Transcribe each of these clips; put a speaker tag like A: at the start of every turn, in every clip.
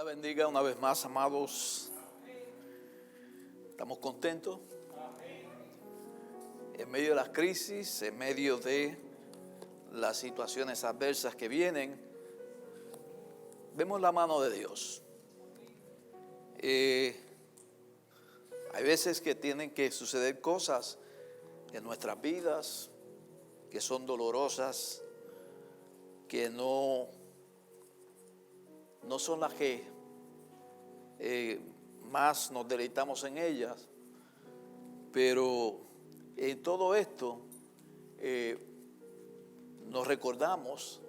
A: la bendiga una vez más, amados. ¿Estamos contentos? En medio de las crisis, en medio de las situaciones adversas que vienen, vemos la mano de Dios. Hay veces que tienen que suceder cosas en nuestras vidas que son dolorosas, que no son las que más nos deleitamos en ellas, pero en todo esto nos recordamos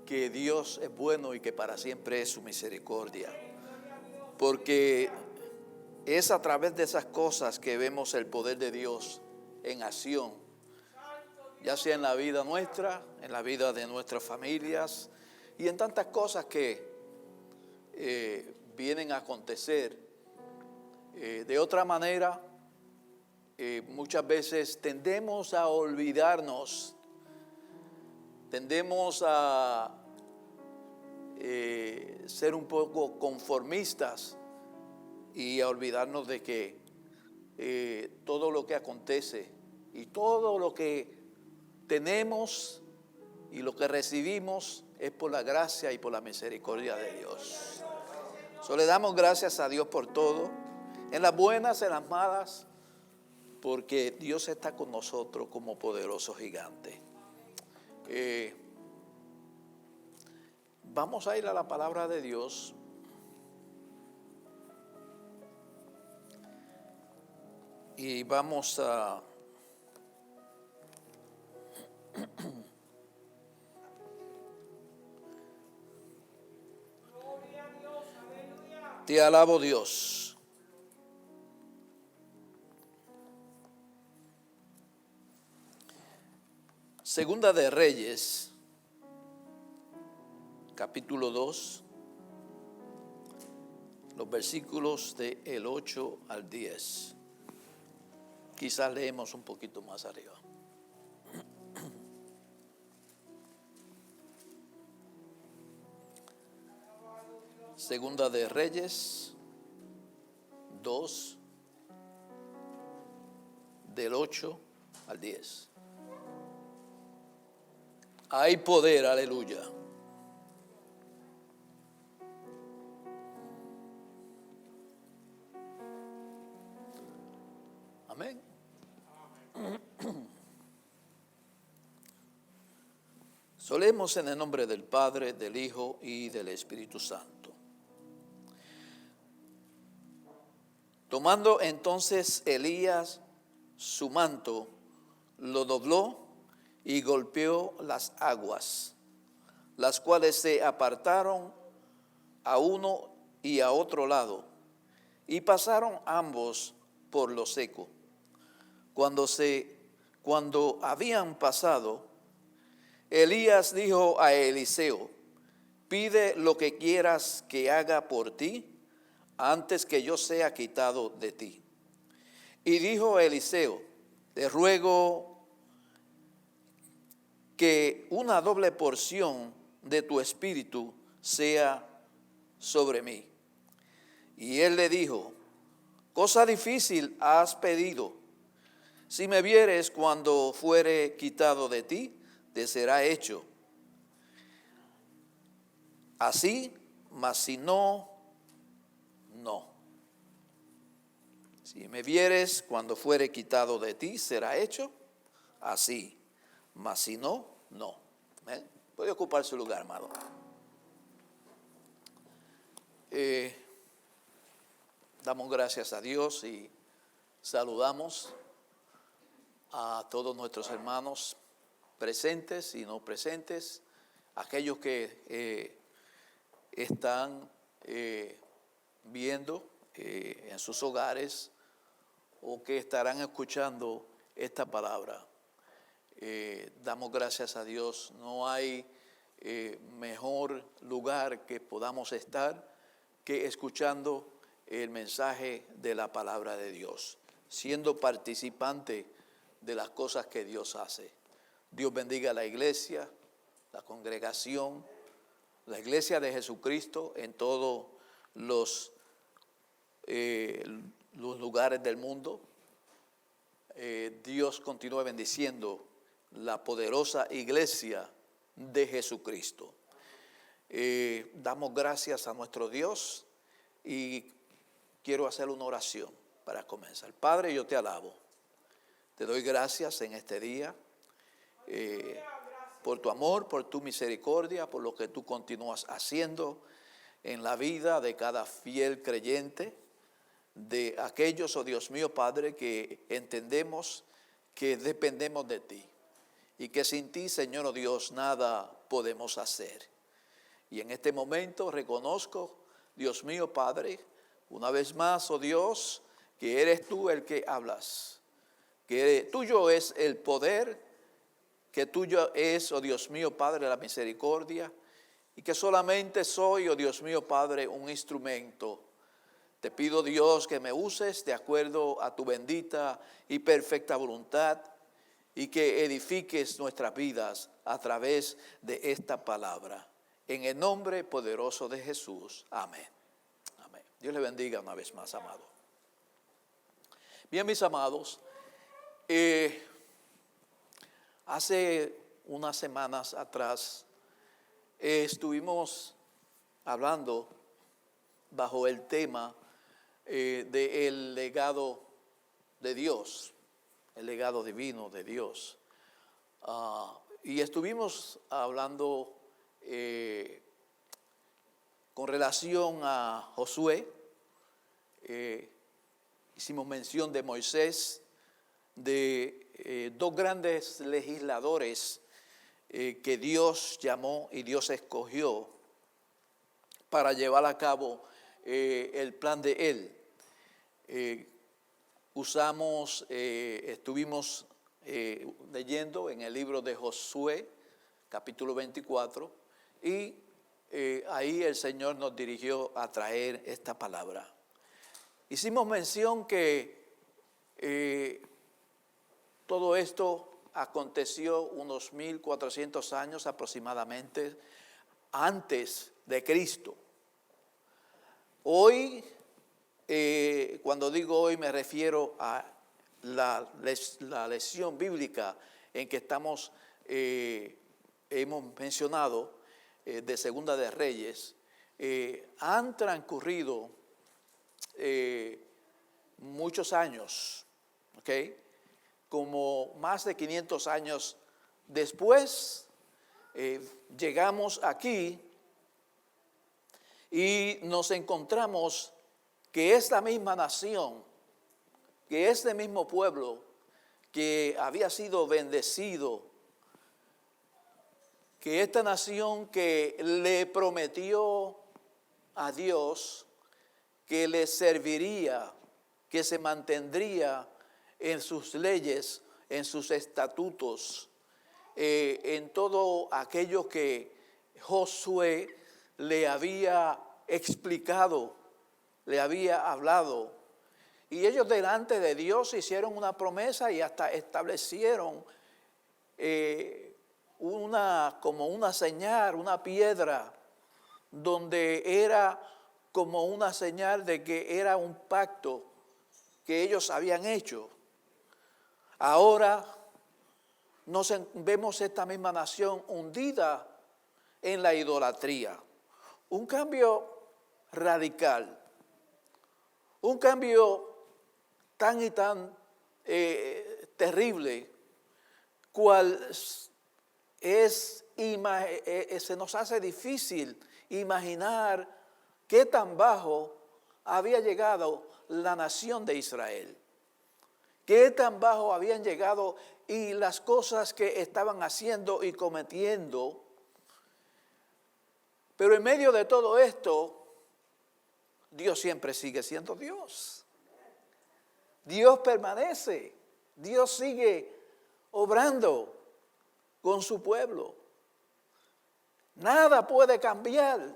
A: que Dios es bueno y que para siempre es su misericordia, porque es a través de esas cosas que vemos el poder de Dios en acción, ya sea en la vida nuestra, en la vida de nuestras familias y en tantas cosas que vienen a acontecer. De otra manera, muchas veces tendemos a olvidarnos, tendemos a ser un poco conformistas y a olvidarnos de que todo lo que acontece y todo lo que tenemos y lo que recibimos es por la gracia y por la misericordia de Dios. Le damos gracias a Dios por todo, en las buenas, en las malas, porque Dios está con nosotros como poderoso gigante. Vamos a ir a la palabra de Dios. Y vamos a Te alabo, Dios. Segunda de Reyes, capítulo 2, los versículos del 8 al 10. Quizás leemos un poquito más arriba. Segunda de Reyes 2, del 8 al 10. Hay poder, aleluya. Amén. Solemos en el nombre del Padre, del Hijo y del Espíritu Santo. Tomando entonces Elías su manto, lo dobló y golpeó las aguas, las cuales se apartaron a uno y a otro lado, y pasaron ambos por lo seco. Cuando habían pasado, Elías dijo a Eliseo: pide lo que quieras que haga por ti antes que yo sea quitado de ti. Y dijo Eliseo: te ruego que una doble porción de tu espíritu sea sobre mí. Y él le dijo: cosa difícil has pedido. Si me vieres cuando fuere quitado de ti, te será hecho. Así, mas si no, no. Si me vieres cuando fuere quitado de ti, será hecho así, mas si no, no. Puede ocupar su lugar, amado. Damos gracias a Dios y saludamos a todos nuestros hermanos presentes y no presentes, aquellos que están viendo en sus hogares o que estarán escuchando esta palabra. Damos gracias a Dios. No hay mejor lugar que podamos estar que escuchando el mensaje de la palabra de Dios, siendo participante de las cosas que Dios hace. Dios bendiga a la iglesia, la congregación, la iglesia de Jesucristo en todos los lugares del mundo. Dios continúe bendiciendo la poderosa iglesia de Jesucristo. Damos gracias a nuestro Dios y quiero hacer una oración para comenzar. Padre, yo te alabo. Te doy gracias en este día por tu amor, por tu misericordia, por lo que tú continúas haciendo en la vida de cada fiel creyente, de aquellos, oh Dios mío, Padre, que entendemos que dependemos de ti y que sin ti, Señor, oh Dios, nada podemos hacer. Y en este momento reconozco, Dios mío, Padre, una vez más, oh Dios, que eres tú el que hablas, que tuyo es el poder, que tuyo es, oh Dios mío, Padre, la misericordia, y que solamente soy, oh Dios mío, Padre, un instrumento. Te pido, Dios, que me uses de acuerdo a tu bendita y perfecta voluntad y que edifiques nuestras vidas a través de esta palabra. En el nombre poderoso de Jesús. Amén. Amén. Dios le bendiga una vez más, amado. Bien, mis amados, hace unas semanas atrás estuvimos hablando bajo el tema del legado de Dios, el legado divino de Dios. Y estuvimos hablando con relación a Josué. Hicimos mención de Moisés, de dos grandes legisladores que Dios llamó y Dios escogió para llevar a cabo el plan de Él. Estuvimos leyendo en el libro de Josué, capítulo 24, y ahí el Señor nos dirigió a traer esta palabra. Hicimos mención que todo esto aconteció unos 1400 años aproximadamente antes de Cristo. Hoy, cuando digo hoy, me refiero a la lección bíblica en que hemos mencionado de Segunda de Reyes. Han transcurrido muchos años, ¿ok? Como más de 500 años después, llegamos aquí y nos encontramos que esta misma nación, que este mismo pueblo que había sido bendecido, que esta nación que le prometió a Dios que le serviría, que se mantendría en sus leyes, en sus estatutos, en todo aquello que Josué le había explicado, le había hablado. Y ellos delante de Dios hicieron una promesa y hasta establecieron como una señal, una piedra, donde era como una señal de que era un pacto que ellos habían hecho. Ahora vemos esta misma nación hundida en la idolatría. Un cambio radical, un cambio tan y tan terrible, cual se nos hace difícil imaginar qué tan bajo había llegado la nación de Israel. Qué tan bajo habían llegado y las cosas que estaban haciendo y cometiendo. Pero en medio de todo esto, Dios siempre sigue siendo Dios. Dios permanece. Dios sigue obrando con su pueblo. Nada puede cambiar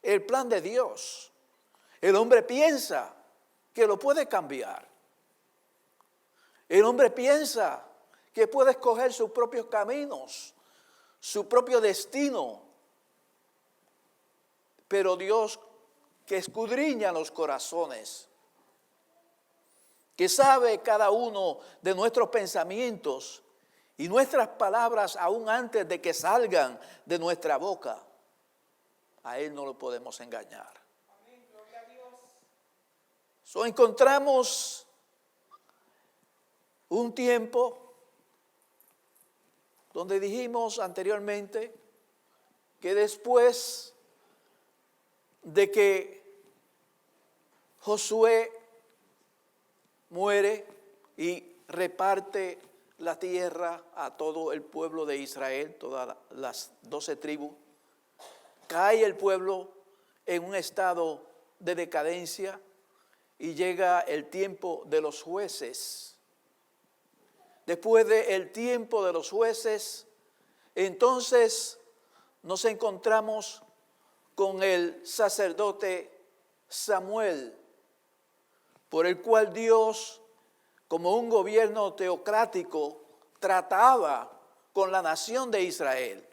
A: el plan de Dios. El hombre piensa que lo puede cambiar. El hombre piensa que puede escoger sus propios caminos, su propio destino. Pero Dios, que escudriña los corazones, que sabe cada uno de nuestros pensamientos y nuestras palabras aún antes de que salgan de nuestra boca, a Él no lo podemos engañar.
B: Amén, gloria a Dios.
A: So, encontramos un tiempo donde dijimos anteriormente que después de que Josué muere y reparte la tierra a todo el pueblo de Israel, todas las 12 tribus, cae el pueblo en un estado de decadencia y llega el tiempo de los jueces. Después del tiempo de los jueces, entonces nos encontramos con el sacerdote Samuel, por el cual Dios, como un gobierno teocrático, trataba con la nación de Israel.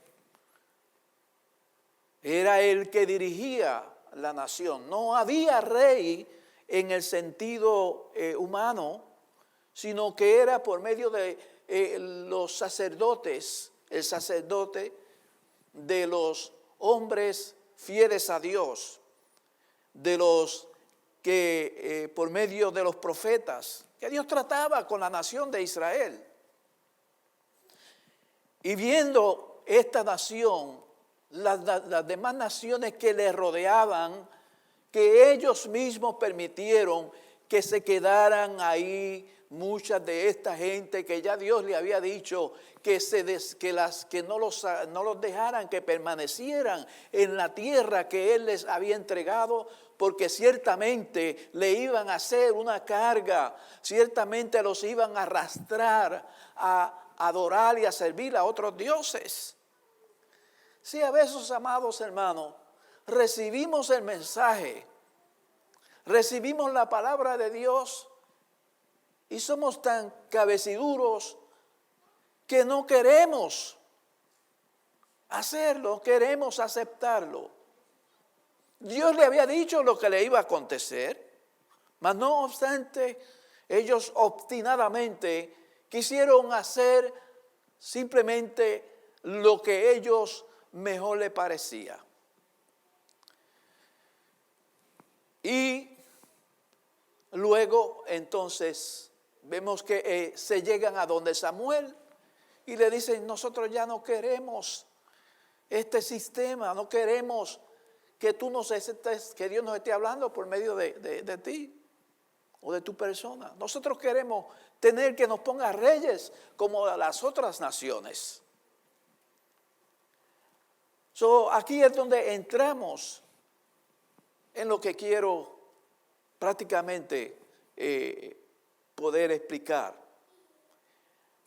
A: Era el que dirigía la nación. No había rey en el sentido humano, sino que era por medio de los sacerdotes, el sacerdote de los hombres fieles a Dios, de los que por medio de los profetas, que Dios trataba con la nación de Israel. Y viendo esta nación, las demás naciones que le rodeaban, que ellos mismos permitieron que se quedaran ahí muchas de esta gente que ya Dios le había dicho que no los dejaran, que permanecieran en la tierra que Él les había entregado, porque ciertamente le iban a hacer una carga, ciertamente los iban a arrastrar a adorar y a servir a otros dioses. Sí, a veces, amados hermanos, recibimos el mensaje, recibimos la palabra de Dios y somos tan cabeciduros que no queremos hacerlo, queremos aceptarlo. Dios le había dicho lo que le iba a acontecer, mas no obstante, ellos obstinadamente quisieron hacer simplemente lo que ellos mejor les parecía. Y luego entonces vemos que se llegan a donde Samuel y le dicen: nosotros ya no queremos este sistema, no queremos que tú nos estés, que Dios nos esté hablando por medio de ti o de tu persona. Nosotros queremos tener que nos ponga reyes como a las otras naciones. Aquí es donde entramos en lo que quiero prácticamente poder explicar.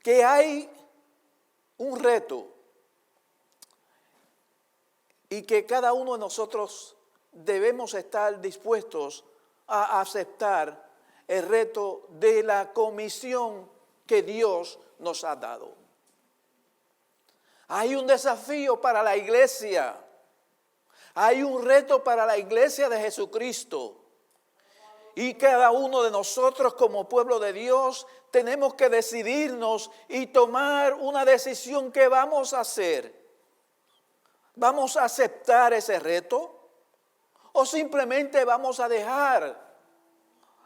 A: Que hay un reto y que cada uno de nosotros debemos estar dispuestos a aceptar el reto de la comisión que Dios nos ha dado. Hay un desafío para la iglesia. Hay un reto para la iglesia de Jesucristo. Y cada uno de nosotros como pueblo de Dios tenemos que decidirnos y tomar una decisión. ¿Qué vamos a hacer? ¿Vamos a aceptar ese reto? ¿O simplemente vamos a dejar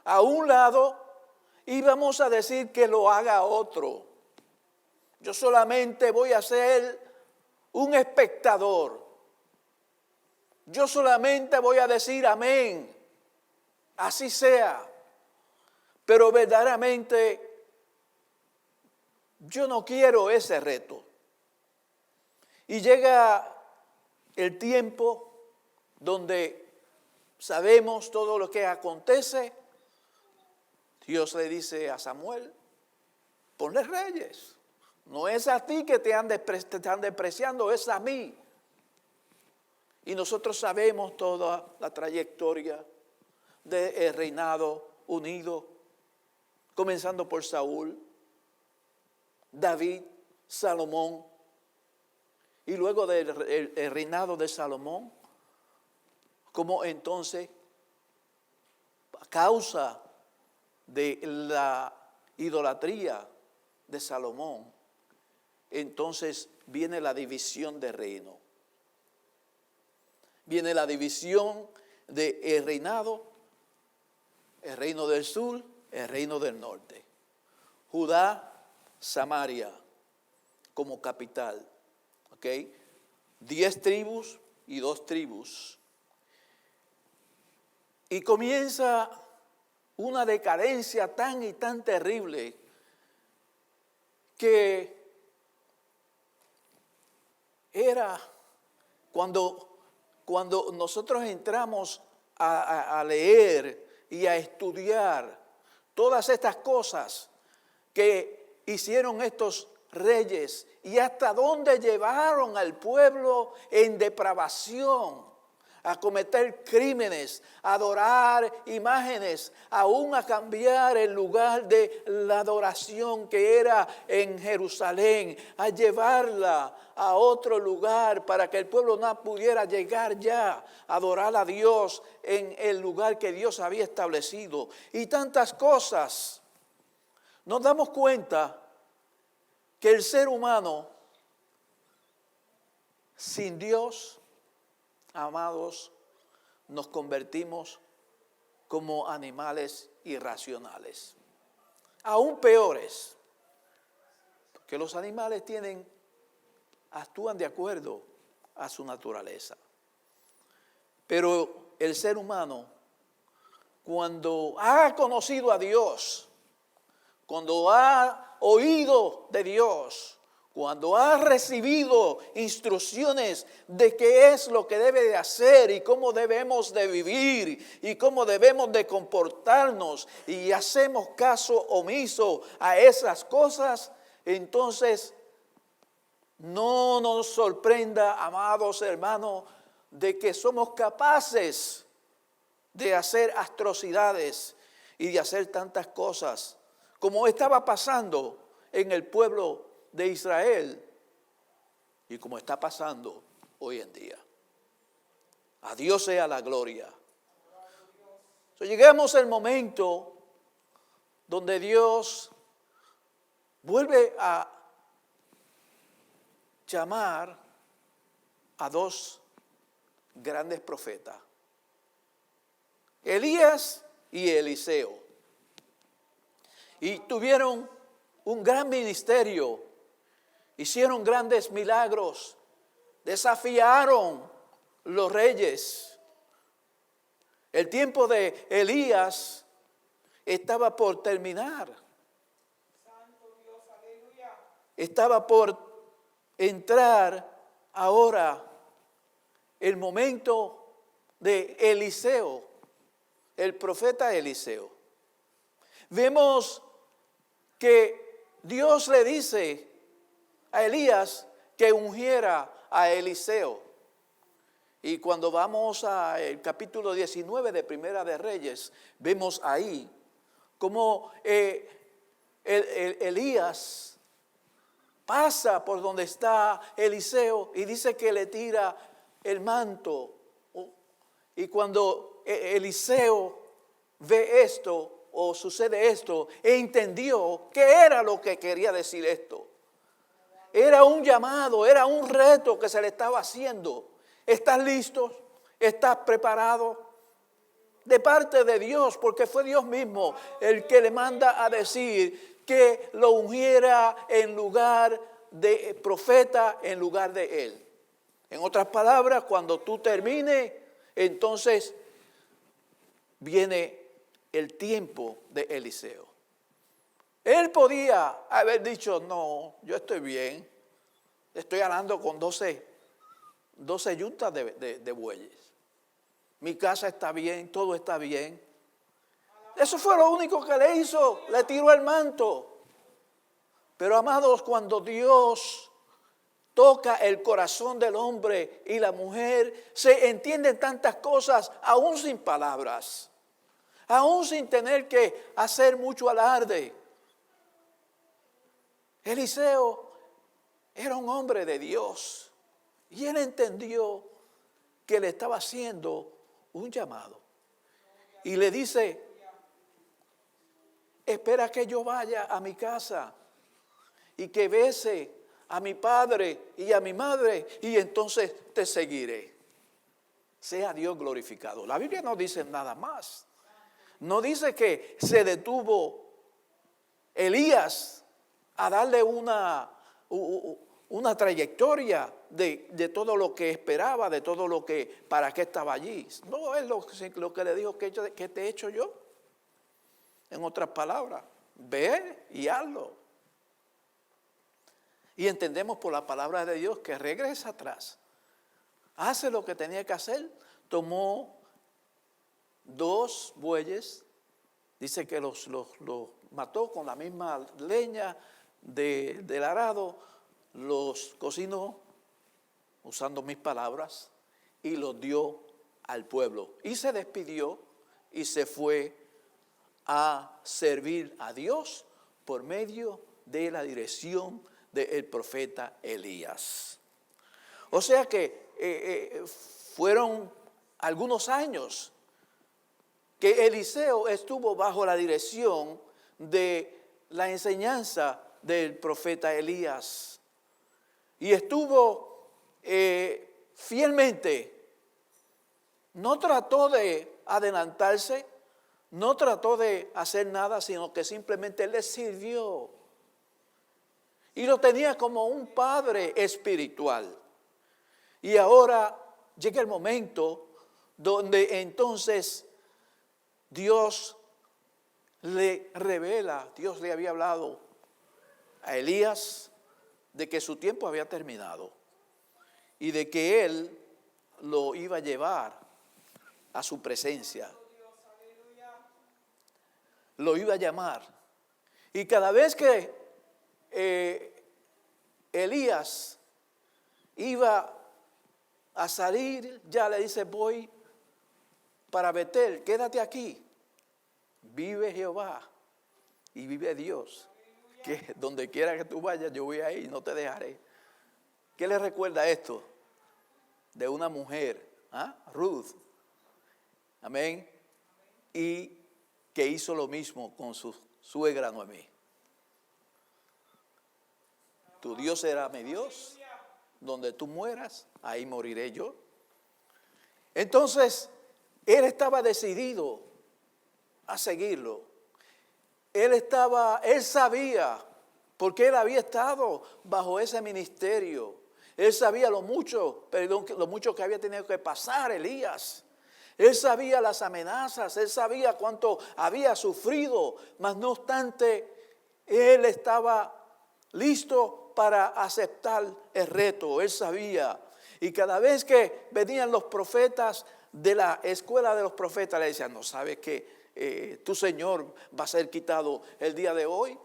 A: a un lado y vamos a decir que lo haga otro? Yo solamente voy a ser un espectador. Yo solamente voy a decir amén. Así sea. Pero verdaderamente yo no quiero ese reto. Y llega el tiempo donde sabemos todo lo que acontece. Dios le dice a Samuel: ponle reyes. No es a ti que te están despreciando, es a mí. Y nosotros sabemos toda la trayectoria del reinado unido, comenzando por Saúl, David, Salomón, y luego del reinado de Salomón, Como entonces, a causa de la idolatría de Salomón, entonces viene la división de reino. Viene la división del reinado, el reino del sur, el reino del norte. Judá, Samaria como capital. ¿Ok? 10 tribus y 2 tribus. Y comienza una decadencia tan y tan terrible que era cuando nosotros entramos a leer y a estudiar todas estas cosas que hicieron estos reyes y hasta dónde llevaron al pueblo en depravación, a cometer crímenes, a adorar imágenes, aún a cambiar el lugar de la adoración que era en Jerusalén, a llevarla a otro lugar para que el pueblo no pudiera llegar ya a adorar a Dios en el lugar que Dios había establecido. Y tantas cosas. Nos damos cuenta que el ser humano sin Dios, amados, nos convertimos como animales irracionales. Aún peores, que los animales actúan de acuerdo a su naturaleza. Pero el ser humano, cuando ha conocido a Dios, cuando ha oído de Dios, cuando ha recibido instrucciones de qué es lo que debe de hacer y cómo debemos de vivir y cómo debemos de comportarnos y hacemos caso omiso a esas cosas, entonces no nos sorprenda, amados hermanos, de que somos capaces de hacer atrocidades y de hacer tantas cosas como estaba pasando en el pueblo de Israel y como está pasando hoy en día. A Dios sea la gloria. Llegamos al momento donde Dios vuelve a llamar a 2 grandes profetas, Elías y Eliseo. Y tuvieron un gran ministerio, hicieron grandes milagros, desafiaron los reyes. El tiempo de Elías estaba por terminar.
B: Santo Dios, aleluya.
A: Estaba por entrar ahora el momento de Eliseo, el profeta Eliseo. Vemos que Dios le dice a Elías que ungiera a Eliseo. Y cuando vamos al capítulo 19 de Primera de Reyes, vemos ahí cómo Elías pasa por donde está Eliseo y dice que le tira el manto. Y cuando Eliseo ve esto o sucede esto, entendió qué era lo que quería decir esto. Era un llamado, era un reto que se le estaba haciendo. ¿Estás listo? ¿Estás preparado? De parte de Dios, porque fue Dios mismo el que le manda a decir que lo ungiera en lugar de profeta, en lugar de él. En otras palabras, cuando tú termines, entonces viene el tiempo de Eliseo. Él podía haber dicho, no, yo estoy bien, estoy hablando con 12 yuntas de bueyes. Mi casa está bien, todo está bien. Eso fue lo único que le hizo, le tiró el manto. Pero amados, cuando Dios toca el corazón del hombre y la mujer, se entienden tantas cosas aún sin palabras, aún sin tener que hacer mucho alarde. Eliseo era un hombre de Dios y él entendió que le estaba haciendo un llamado. Y le dice, espera que yo vaya a mi casa y que bese a mi padre y a mi madre y entonces te seguiré. Sea Dios glorificado. La Biblia no dice nada más. No dice que se detuvo Elías a darle una trayectoria de todo lo que esperaba, de todo lo que, para qué estaba allí. No es lo que le dijo, que te he hecho yo. En otras palabras, ve y hazlo. Y entendemos por la palabra de Dios que regresa atrás. Hace lo que tenía que hacer. Tomó 2 bueyes. Dice que los mató con la misma leña del arado. Los cocinó, usando mis palabras, y los dio al pueblo. Y se despidió y se fue a servir a Dios por medio de la dirección del profeta Elías. O sea que fueron algunos años que Eliseo estuvo bajo la dirección de la enseñanza del profeta Elías. Y estuvo fielmente, no trató de adelantarse, no trató de hacer nada, sino que simplemente le sirvió. Y lo tenía como un padre espiritual. Y ahora llega el momento donde entonces Dios le revela, Dios le había hablado a Elías de que su tiempo había terminado y de que él lo iba a llevar a su presencia. Lo iba a llamar. Y cada vez que Elías iba a salir, ya le dice, voy para Betel, quédate aquí. Vive Jehová y vive Dios, que donde quiera que tú vayas, yo voy a ir y no te dejaré. ¿Qué le recuerda esto? De una mujer, Ruth, amén, y que hizo lo mismo con su suegra Noemí. Tu Dios será mi Dios, donde tú mueras, ahí moriré yo. Entonces, él estaba decidido a seguirlo. Él sabía, porque él había estado bajo ese ministerio. Él sabía lo mucho que había tenido que pasar Elías. Él sabía las amenazas, él sabía cuánto había sufrido, mas no obstante, él estaba listo para aceptar el reto. Él sabía. Y cada vez que venían los profetas de la escuela de los profetas, le decían, ¿no sabes que tu Señor va a ser quitado el día de hoy?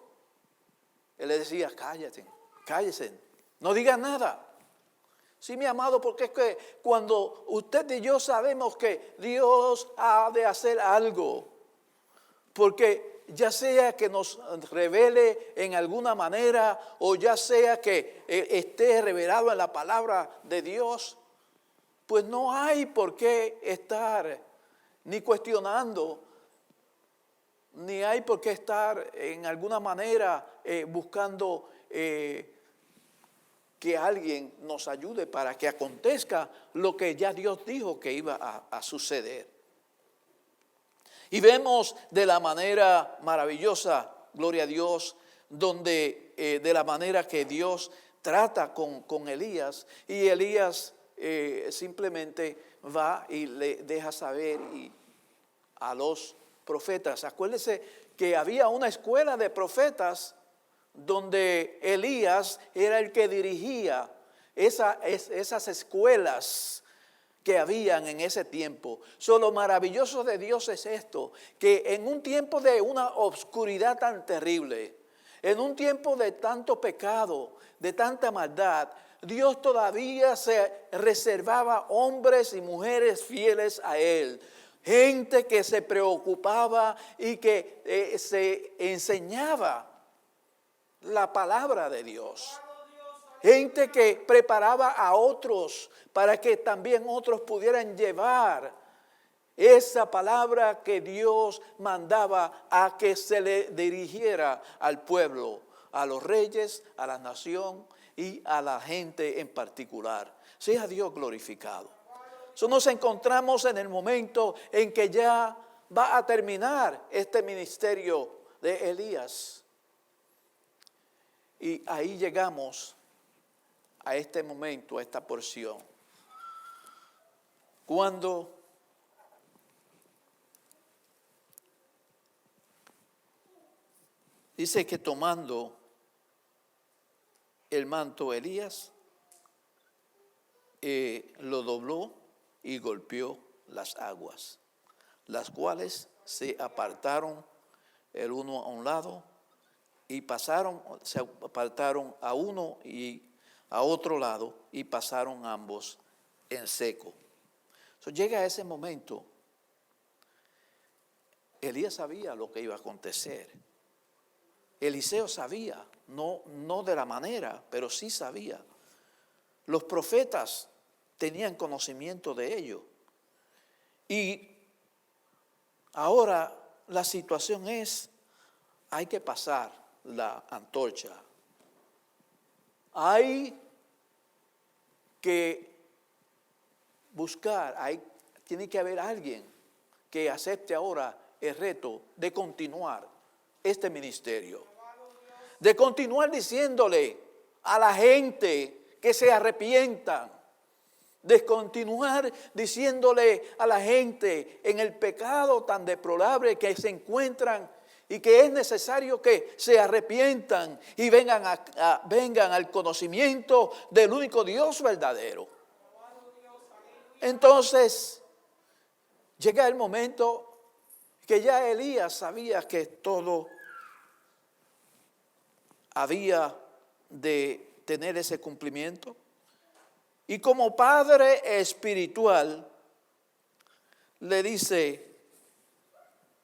A: Él le decía, cállese, no digan nada. Sí, mi amado, porque es que cuando usted y yo sabemos que Dios ha de hacer algo, porque ya sea que nos revele en alguna manera o ya sea que esté revelado en la palabra de Dios, pues no hay por qué estar ni cuestionando, ni hay por qué estar en alguna manera buscando que alguien nos ayude para que acontezca lo que ya Dios dijo que iba a suceder. Y vemos de la manera maravillosa, gloria a Dios, donde de la manera que Dios trata con Elías, y Elías simplemente va y le deja saber a los profetas. Acuérdense que había una escuela de profetas donde Elías era el que dirigía esas escuelas que habían en ese tiempo. Lo maravilloso de Dios es esto, que en un tiempo de una oscuridad tan terrible, en un tiempo de tanto pecado, de tanta maldad, Dios todavía se reservaba hombres y mujeres fieles a Él. Gente que se preocupaba y que se enseñaba la palabra de Dios. Gente que preparaba a otros para que también otros pudieran llevar esa palabra que Dios mandaba a que se le dirigiera al pueblo, a los reyes, a la nación y a la gente en particular. Sea Dios glorificado. So, nos encontramos en el momento en que ya va a terminar este ministerio de Elías. Y ahí llegamos a este momento, a esta porción. Cuando dice que tomando el manto Elías, lo dobló y golpeó las aguas, las cuales se apartaron el uno a un lado y se apartaron a uno y a otro lado y pasaron ambos en seco. So, llega ese momento, Elías sabía lo que iba a acontecer. Eliseo sabía, no de la manera, pero sí sabía. Los profetas tenían conocimiento de ello. Y ahora la situación es, hay que pasar la antorcha. Hay que buscar, tiene que haber alguien que acepte ahora el reto de continuar este ministerio. De continuar diciéndole a la gente que se arrepientan. De continuar diciéndole a la gente en el pecado tan deplorable que se encuentran y que es necesario que se arrepientan y vengan al conocimiento del único Dios verdadero. Entonces, llega el momento que ya Elías sabía que todo había de tener ese cumplimiento. Y como padre espiritual, le dice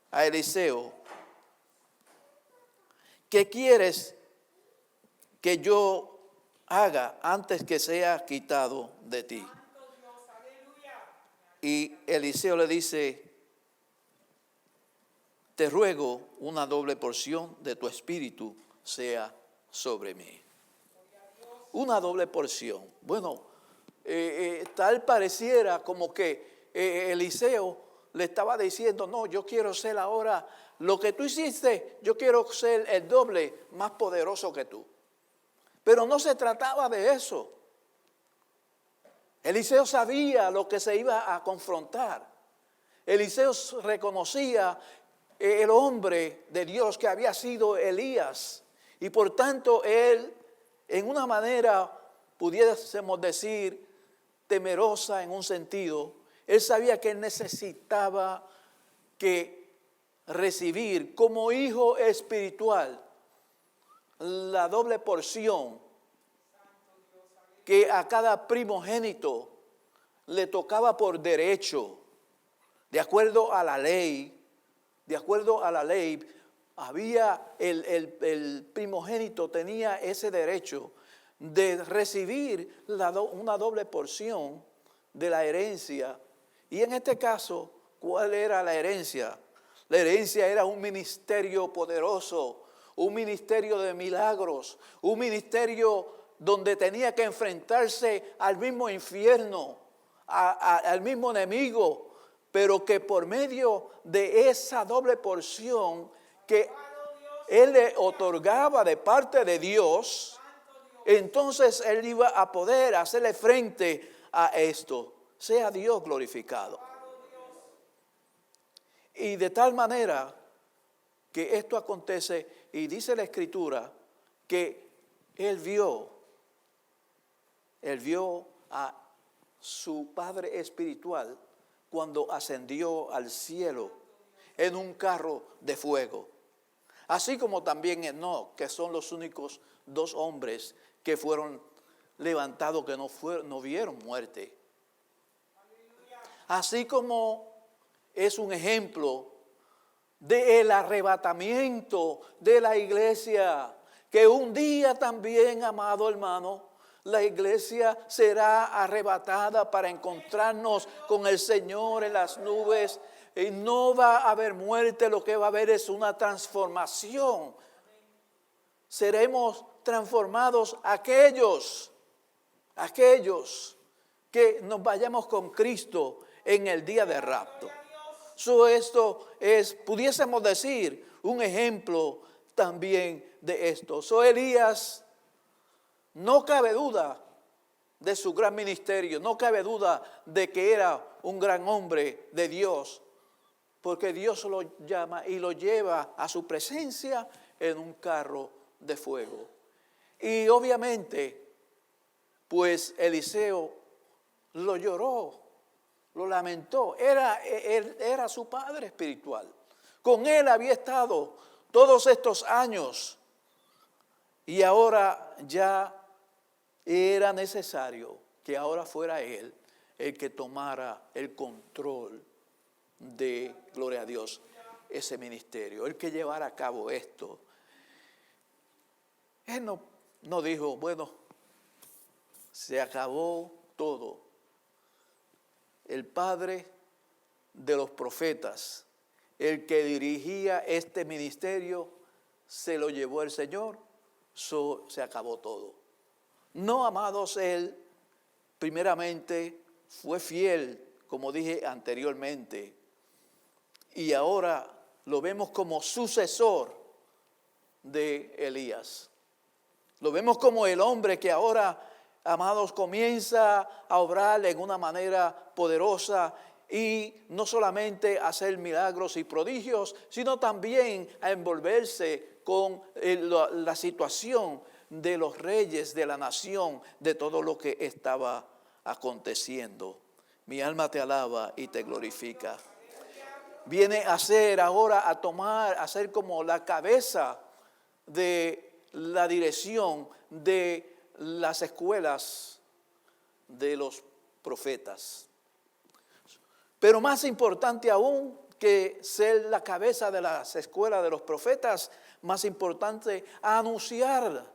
A: a Eliseo, ¿qué quieres que yo haga antes que sea quitado de ti? Y Eliseo le dice, te ruego una doble porción de tu espíritu sea sobre mí. Una doble porción. Bueno, tal pareciera como que Eliseo le estaba diciendo, no, yo quiero ser ahora lo que tú hiciste, yo quiero ser el doble más poderoso que tú. Pero no se trataba de eso. Eliseo sabía lo que se iba a confrontar. Eliseo reconocía el hombre de Dios que había sido Elías. Y por tanto él, en una manera, pudiésemos decir, temerosa en un sentido, él sabía que él necesitaba que recibir como hijo espiritual la doble porción que a cada primogénito le tocaba por derecho, de acuerdo a la ley. De acuerdo a la ley, había el primogénito tenía ese derecho de recibir una doble porción de la herencia. Y en este caso, ¿cuál era la herencia? La herencia era un ministerio poderoso, un ministerio de milagros, un ministerio donde tenía que enfrentarse al mismo infierno, al mismo enemigo, pero que por medio de esa doble porción que él le otorgaba de parte de Dios, entonces él iba a poder hacerle frente a esto. Sea Dios glorificado. Y de tal manera que esto acontece, y dice la Escritura que él vio a su padre espiritual cuando ascendió al cielo en un carro de fuego. Así como también Enoc, que son los únicos dos hombres que fueron levantados que no vieron muerte. Así como es un ejemplo del arrebatamiento de la iglesia, que un día también, amado hermano, La iglesia será arrebatada para encontrarnos con el Señor en las nubes. Y no va a haber muerte, lo que va a haber es una transformación. Seremos transformados aquellos que nos vayamos con Cristo en el día de rapto. Esto es, pudiésemos decir, un ejemplo también de esto. Elías, no cabe duda de su gran ministerio, no cabe duda de que era un gran hombre de Dios, porque Dios lo llama y lo lleva a su presencia en un carro de fuego. Y obviamente, pues Eliseo lo lloró, lo lamentó. Era su padre espiritual. Con él había estado todos estos años y ahora ya era necesario que ahora fuera él el que tomara el control de, gloria a Dios, ese ministerio, el que llevara a cabo esto. Él no dijo, bueno, se acabó todo. El padre de los profetas, el que dirigía este ministerio, se lo llevó el Señor, se acabó todo. No, amados, él primeramente fue fiel, como dije anteriormente, y ahora lo vemos como sucesor de Elías. Lo vemos como el hombre que ahora, amados, comienza a obrar en una manera poderosa y no solamente a hacer milagros y prodigios, sino también a envolverse con la situación de los reyes de la nación, de todo lo que estaba aconteciendo. Mi alma te alaba y te glorifica. Viene a ser ahora a ser como la cabeza de la dirección de las escuelas de los profetas. Pero más importante aún que ser la cabeza de las escuelas de los profetas, más importante, anunciar,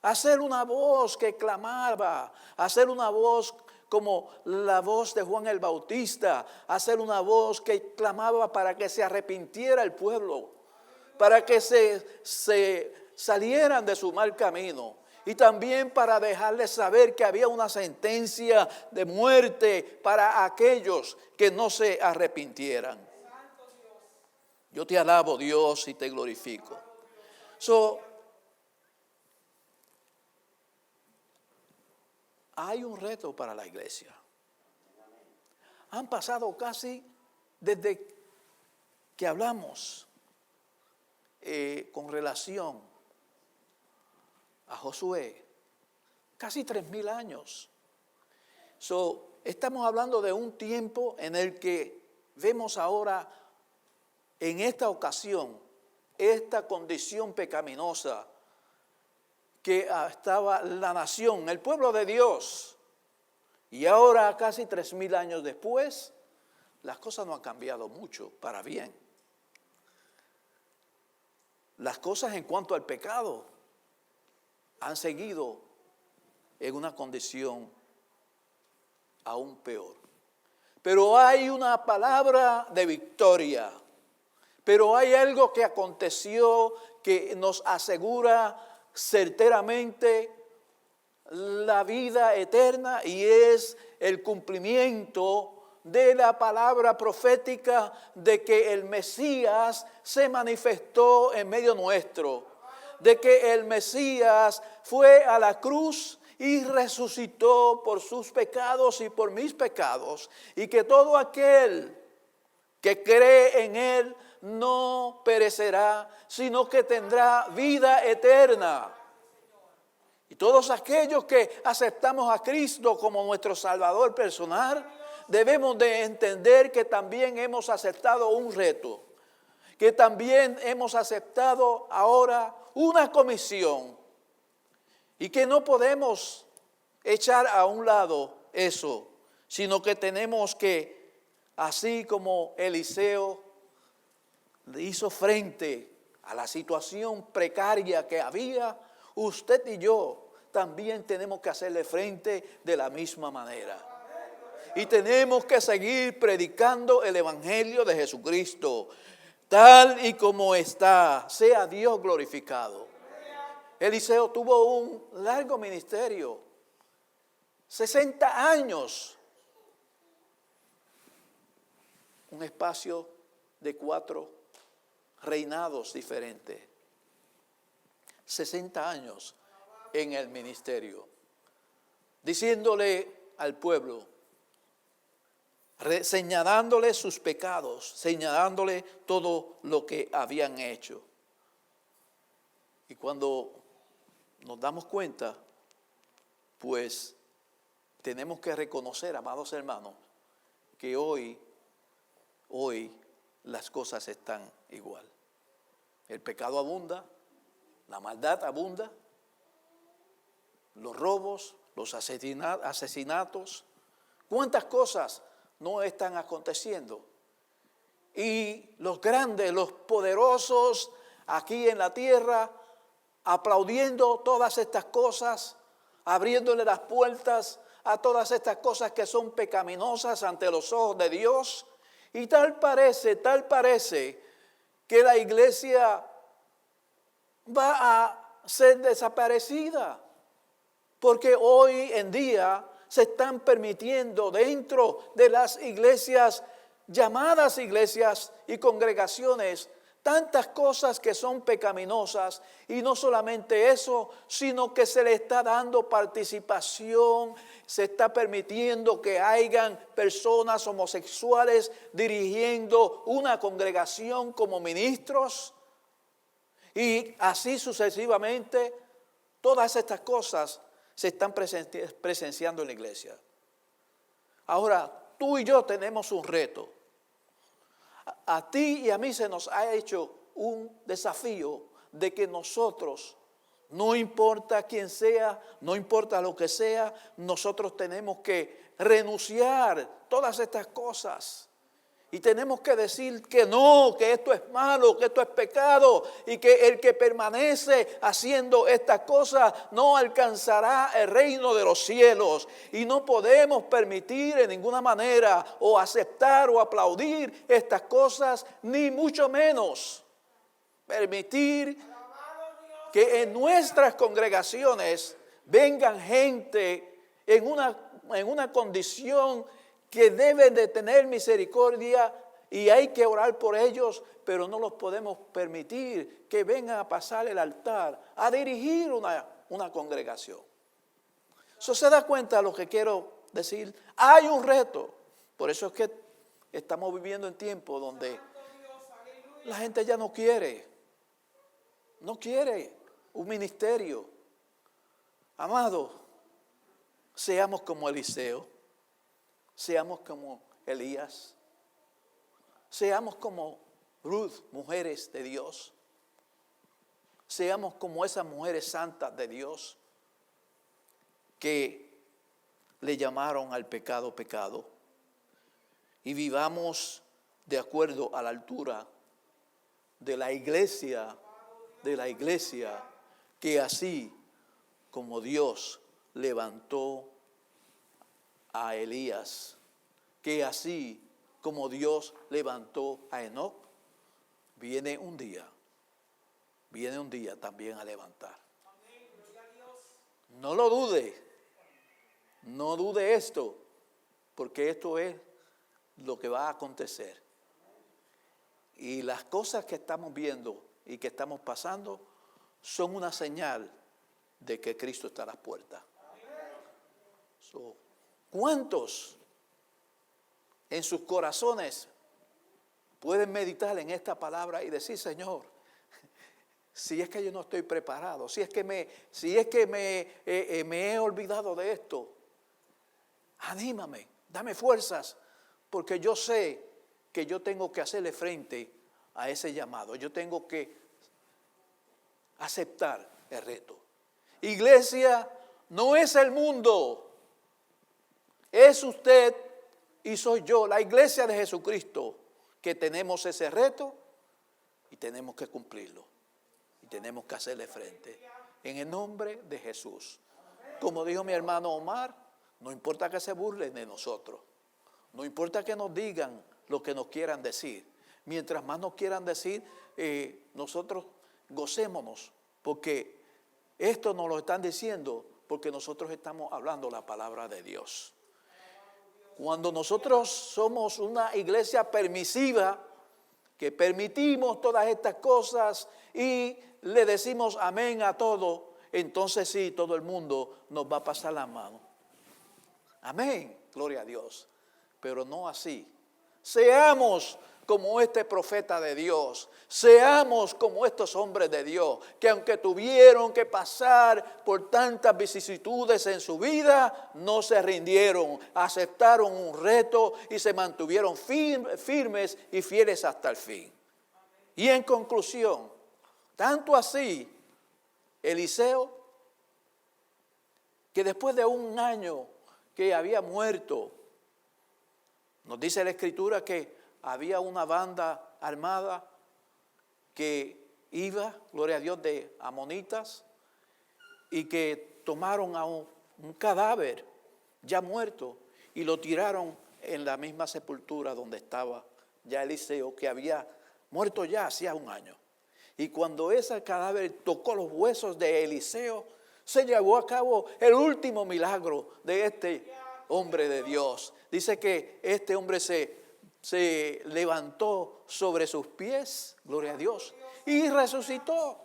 A: hacer una voz que clamaba, hacer una voz como la voz de Juan el Bautista, hacer una voz que clamaba para que se arrepintiera el pueblo, para que se salieran de su mal camino. Y también para dejarles saber que había una sentencia de muerte para aquellos que no se arrepintieran. Yo te alabo, Dios, y te glorifico. Hay un reto para la iglesia. Han pasado casi desde que hablamos con relación a Josué, casi 3,000 años. Estamos hablando de un tiempo en el que vemos ahora, en esta ocasión, esta condición pecaminosa que estaba la nación, el pueblo de Dios. Y ahora, casi 3,000 años después, las cosas no han cambiado mucho para bien. Las cosas en cuanto al pecado han seguido en una condición aún peor. Pero hay una palabra de victoria. Pero hay algo que aconteció que nos asegura certeramente la vida eterna, y es el cumplimiento de la palabra profética de que el Mesías se manifestó en medio nuestro, de que el Mesías fue a la cruz y resucitó por sus pecados y por mis pecados, y que todo aquel que cree en él no perecerá, sino que tendrá vida eterna. Y todos aquellos que aceptamos a Cristo como nuestro Salvador personal, debemos de entender que también hemos aceptado un reto, que también hemos aceptado ahora una comisión, y que no podemos echar a un lado eso, sino que tenemos que, así como Eliseo le hizo frente a la situación precaria que había, usted y yo también tenemos que hacerle frente de la misma manera. Y tenemos que seguir predicando el Evangelio de Jesucristo, tal y como está. Sea Dios glorificado. Eliseo tuvo un largo ministerio, 60 años, un espacio de 4 reinados diferentes, 60 años en el ministerio, diciéndole al pueblo, señalándole sus pecados, señalándole todo lo que habían hecho. Y cuando nos damos cuenta, pues tenemos que reconocer, amados hermanos, que hoy las cosas están igual. El pecado abunda, la maldad abunda, los robos, los asesinatos, cuántas cosas no están aconteciendo. Y los grandes, los poderosos aquí en la tierra, aplaudiendo todas estas cosas, abriéndole las puertas a todas estas cosas que son pecaminosas ante los ojos de Dios. Y tal parece que la iglesia va a ser desaparecida, porque hoy en día se están permitiendo dentro de las iglesias, llamadas iglesias y congregaciones, tantas cosas que son pecaminosas. Y no solamente eso, sino que se le está dando participación, se está permitiendo que hayan personas homosexuales dirigiendo una congregación como ministros. Y así sucesivamente, todas estas cosas se están presenciando en la iglesia. Ahora, tú y yo tenemos un reto. A ti y a mí se nos ha hecho un desafío de que nosotros, no importa quién sea, no importa lo que sea, nosotros tenemos que renunciar a todas estas cosas. Y tenemos que decir que no, que esto es malo, que esto es pecado, y que el que permanece haciendo estas cosas no alcanzará el reino de los cielos. Y no podemos permitir en ninguna manera o aceptar o aplaudir estas cosas, ni mucho menos permitir que en nuestras congregaciones vengan gente en una condición que deben de tener misericordia, y hay que orar por ellos, pero no los podemos permitir que vengan a pasar el altar, a dirigir una congregación. Eso se da cuenta de lo que quiero decir. Hay un reto. Por eso es que estamos viviendo en tiempos donde la gente ya no quiere un ministerio. Amado, seamos como Eliseo. Seamos como Elías, seamos como Ruth, mujeres de Dios, seamos como esas mujeres santas de Dios que le llamaron al pecado pecado, y vivamos de acuerdo a la altura de la iglesia, que así como Dios levantó a Elías, que así como Dios levantó a Enoc, viene un día también a levantar. No lo dude, no dude esto, porque esto es lo que va a acontecer. Y las cosas que estamos viendo y que estamos pasando son una señal de que Cristo está a las puertas. ¿Cuántos en sus corazones pueden meditar en esta palabra y decir, Señor, si es que yo no estoy preparado, si es que me he olvidado de esto, anímame, dame fuerzas, porque yo sé que yo tengo que hacerle frente a ese llamado, yo tengo que aceptar el reto. Iglesia no es el mundo. Es usted y soy yo, la iglesia de Jesucristo, que tenemos ese reto y tenemos que cumplirlo. Y tenemos que hacerle frente. En el nombre de Jesús. Como dijo mi hermano Omar, no importa que se burlen de nosotros. No importa que nos digan lo que nos quieran decir. Mientras más nos quieran decir, nosotros gocémonos, porque esto nos lo están diciendo porque nosotros estamos hablando la palabra de Dios. Cuando nosotros somos una iglesia permisiva, que permitimos todas estas cosas y le decimos amén a todo, entonces sí, todo el mundo nos va a pasar la mano. Amén, gloria a Dios. Pero no así. Seamos como este profeta de Dios, seamos como estos hombres de Dios, que aunque tuvieron que pasar por tantas vicisitudes en su vida, no se rindieron, aceptaron un reto y se mantuvieron firmes y fieles hasta el fin. Y en conclusión, tanto así, Eliseo, que después de un año que había muerto, nos dice la Escritura que había una banda armada que iba, gloria a Dios, de amonitas y que tomaron a un cadáver ya muerto y lo tiraron en la misma sepultura donde estaba ya Eliseo, que había muerto ya hacía un año. Y cuando ese cadáver tocó los huesos de Eliseo, se llevó a cabo el último milagro de este hombre de Dios. Dice que este hombre se levantó sobre sus pies, gloria a Dios, y resucitó.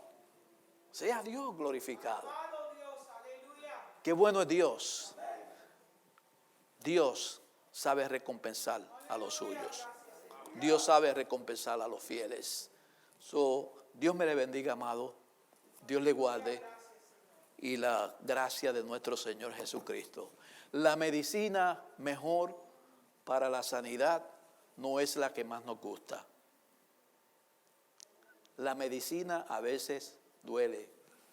A: Sea Dios glorificado. Qué bueno es Dios. Dios sabe recompensar a los suyos. Dios sabe recompensar a los fieles. Dios me le bendiga, amado. Dios le guarde. Y la gracia de nuestro Señor Jesucristo. La medicina mejor para la sanidad no es la que más nos gusta. La medicina a veces duele.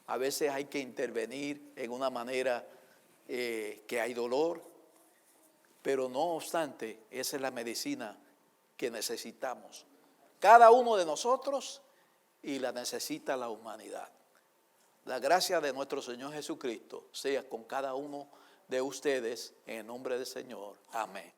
A: A veces hay que intervenir en una manera que hay dolor. Pero no obstante, esa es la medicina que necesitamos. Cada uno de nosotros y la necesita la humanidad. La gracia de nuestro Señor Jesucristo sea con cada uno de ustedes en el nombre del Señor. Amén.